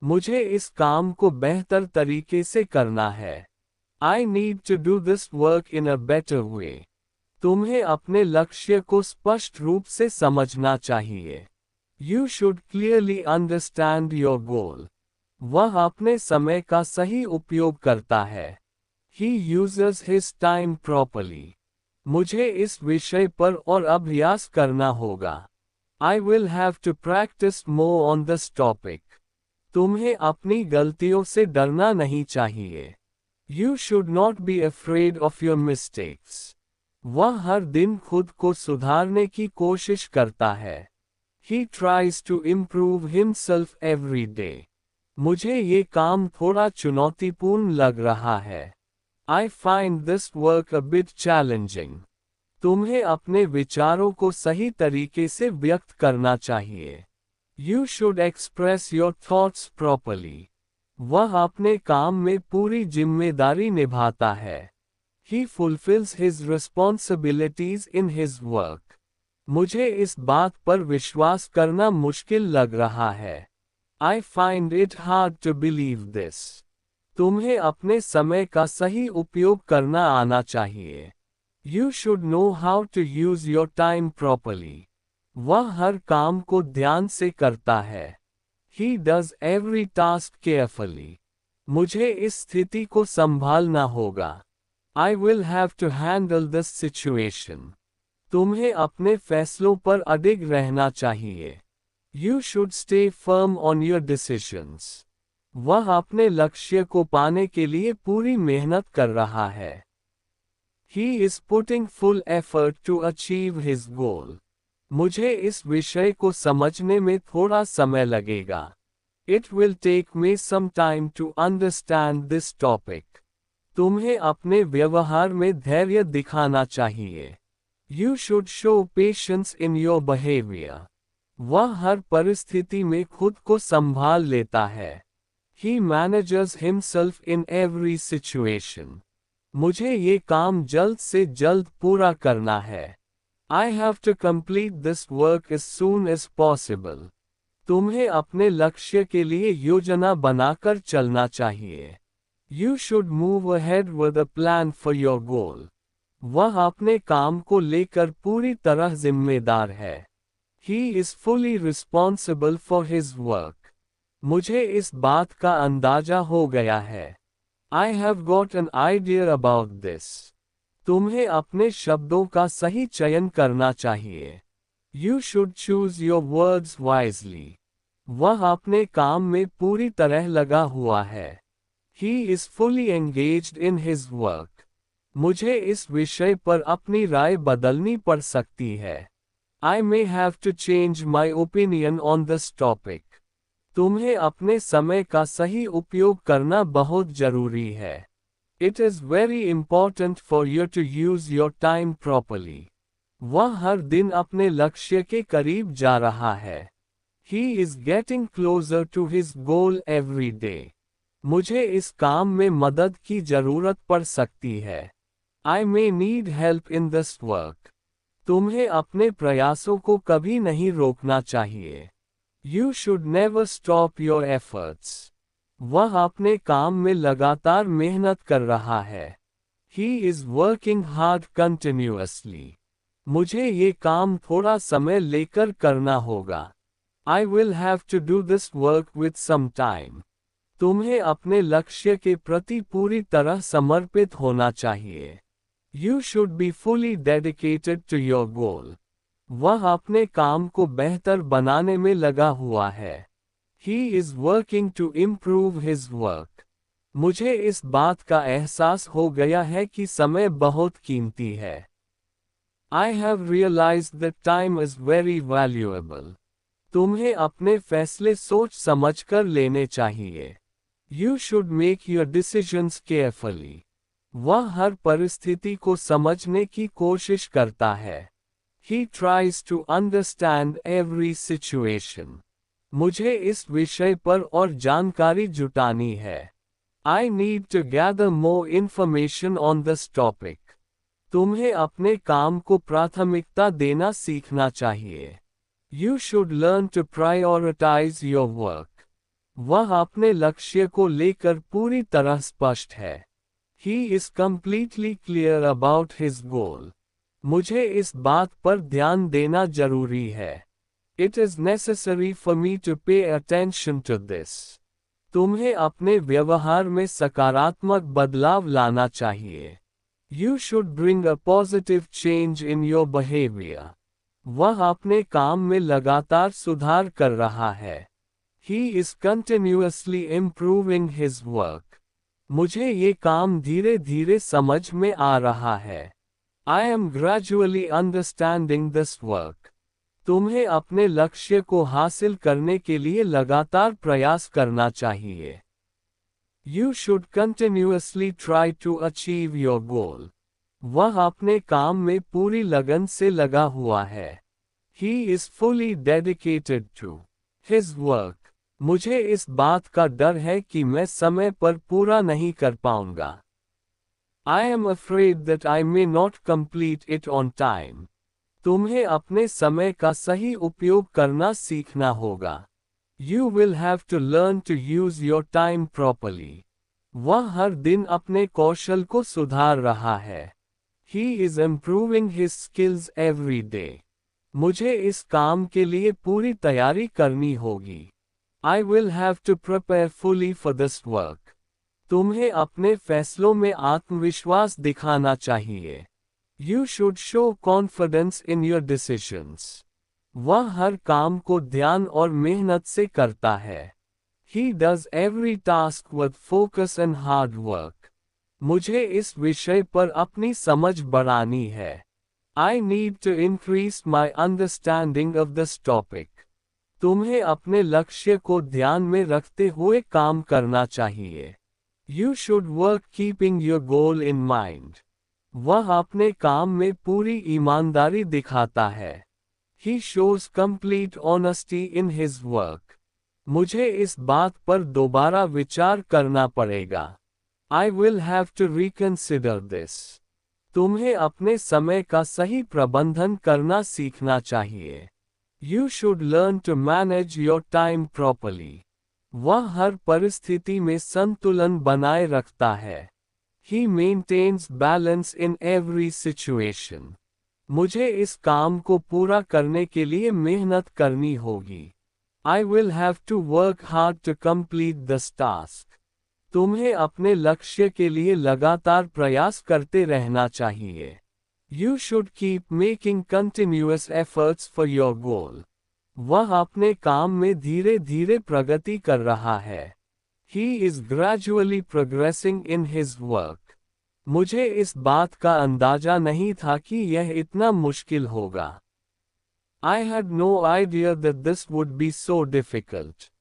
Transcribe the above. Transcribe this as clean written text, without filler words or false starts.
मुझे इस काम को बेहतर तरीके से करना है। I need to do this work in a better way. तुम्हें अपने लक्ष्य को स्पष्ट रूप से समझना चाहिए। You should clearly understand your goal. वह अपने समय का सही उपयोग करता है। He uses his time properly. मुझे इस विषय पर और अभ्यास करना होगा। I will have to practice more on this topic. तुम्हें अपनी गलतियों से डरना नहीं चाहिए। You should not be afraid of your mistakes. वह हर दिन खुद को सुधारने की कोशिश करता है। He tries to improve himself every day. मुझे ये काम थोड़ा चुनौतीपूर्ण लग रहा है। I find this work a bit challenging. तुम्हें अपने विचारों को सही तरीके से व्यक्त करना चाहिए। You should express your thoughts properly. वह अपने काम में पूरी जिम्मेदारी निभाता है। He fulfills his responsibilities in his work. मुझे इस बात पर विश्वास करना मुश्किल लग रहा है। I find it hard to believe this. तुम्हें अपने समय का सही उपयोग करना आना चाहिए। You should know how to use your time properly. वह हर काम को ध्यान से करता है। He does every task carefully. मुझे इस स्थिति को संभालना होगा। I will have to handle this situation. तुम्हें अपने फैसलों पर अडिग रहना चाहिए। You should stay firm on your decisions. वह अपने लक्ष्य को पाने के लिए पूरी मेहनत कर रहा है। He is putting full effort to achieve his goal. मुझे इस विषय को समझने में थोड़ा समय लगेगा। It will take me some time to understand this topic. तुम्हें अपने व्यवहार में धैर्य दिखाना चाहिए। You should show patience in your behavior. वह हर परिस्थिति में खुद को संभाल लेता है। He manages himself in every situation. मुझे ये काम जल्द से जल्द पूरा करना है। I have to complete this work as soon as possible. तुम्हें अपने लक्ष्य के लिए योजना बनाकर चलना चाहिए। You should move ahead with a plan for your goal. वह अपने काम को लेकर पूरी तरह जिम्मेदार है। He is fully responsible for his work. मुझे इस बात का अंदाजा हो गया है। I have got an idea about this. तुम्हें अपने शब्दों का सही चयन करना चाहिए। You should choose your words wisely. वह अपने काम में पूरी तरह लगा हुआ है। He is fully engaged in his work. मुझे इस विषय पर अपनी राय बदलनी पड़ सकती है। I may have to change my opinion on this topic. तुम्हें अपने समय का सही उपयोग करना बहुत जरूरी है। It is very important for you to use your time properly. वह हर दिन अपने लक्ष्य के करीब जा रहा है। He is getting closer to his goal every day. मुझे इस काम में मदद की जरूरत पड़ सकती है। I may need help in this work. तुम्हें अपने प्रयासों को कभी नहीं रोकना चाहिए। You should never stop your efforts. वह अपने काम में लगातार मेहनत कर रहा है। He is working hard continuously. मुझे ये काम थोड़ा समय लेकर करना होगा। I will have to do this work with some time. तुम्हें अपने लक्ष्य के प्रति पूरी तरह समर्पित होना चाहिए। You should be fully dedicated to your goal. वह अपने काम को बेहतर बनाने में लगा हुआ है। He is working to improve his work. मुझे इस बात का एहसास हो गया है कि समय बहुत कीमती है। I have realized that time is very valuable. तुम्हें अपने फैसले सोच समझकर लेने चाहिए। You should make your decisions carefully. वह हर परिस्थिति को समझने की कोशिश करता है। He tries to understand every situation. मुझे इस विषय पर और जानकारी जुटानी है। I need to gather more information on this topic. तुम्हें अपने काम को प्राथमिकता देना सीखना चाहिए। You should learn to prioritize your work. वह अपने लक्ष्य को लेकर पूरी तरह स्पष्ट है। He is completely clear about his goal. मुझे इस बात पर ध्यान देना जरूरी है। It is necessary for me to pay attention to this. तुम्हें अपने व्यवहार में सकारात्मक बदलाव लाना चाहिए। You should bring a positive change in your behavior. वह अपने काम में लगातार सुधार कर रहा है। He is continuously improving his work. मुझे ये काम धीरे धीरे समझ में आ रहा है। I am gradually understanding this work. तुम्हें अपने लक्ष्य को हासिल करने के लिए लगातार प्रयास करना चाहिए। You should continuously try to achieve your goal. वह अपने काम में पूरी लगन से लगा हुआ है। He is fully dedicated to his work. मुझे इस बात का डर है कि मैं समय पर पूरा नहीं कर पाऊंगा। I am afraid that I may not complete it on time. तुम्हें अपने समय का सही उपयोग करना सीखना होगा। You will have to learn to use your time properly. वह हर दिन अपने कौशल को सुधार रहा है। He is improving his skills every day. मुझे इस काम के लिए पूरी तैयारी करनी होगी। I will have to prepare fully for this work. तुम्हें अपने फैसलों में आत्मविश्वास दिखाना चाहिए। You should show confidence in your decisions. वह हर काम को ध्यान और मेहनत से करता है। He does every task with focus and hard work. मुझे इस विषय पर अपनी समझ बढ़ानी है। I need to increase my understanding of this topic. तुम्हें अपने लक्ष्य को ध्यान में रखते हुए काम करना चाहिए। You should work keeping your goal in mind. वह अपने काम में पूरी ईमानदारी दिखाता है। He shows complete honesty in his work. मुझे इस बात पर दोबारा विचार करना पड़ेगा। I will have to reconsider this. तुम्हें अपने समय का सही प्रबंधन करना सीखना चाहिए। You should learn to manage your time properly. वह हर परिस्थिति में संतुलन बनाए रखता है। He maintains balance in every situation. मुझे इस काम को पूरा करने के लिए मेहनत करनी होगी। I will have to work hard to complete this task. तुम्हें अपने लक्ष्य के लिए लगातार प्रयास करते रहना चाहिए। You should keep making continuous efforts for your goal. वह अपने काम में धीरे धीरे प्रगति कर रहा है। He is gradually progressing in his work. मुझे इस बात का अंदाजा नहीं था कि यह इतना मुश्किल होगा। I had no idea that this would be so difficult.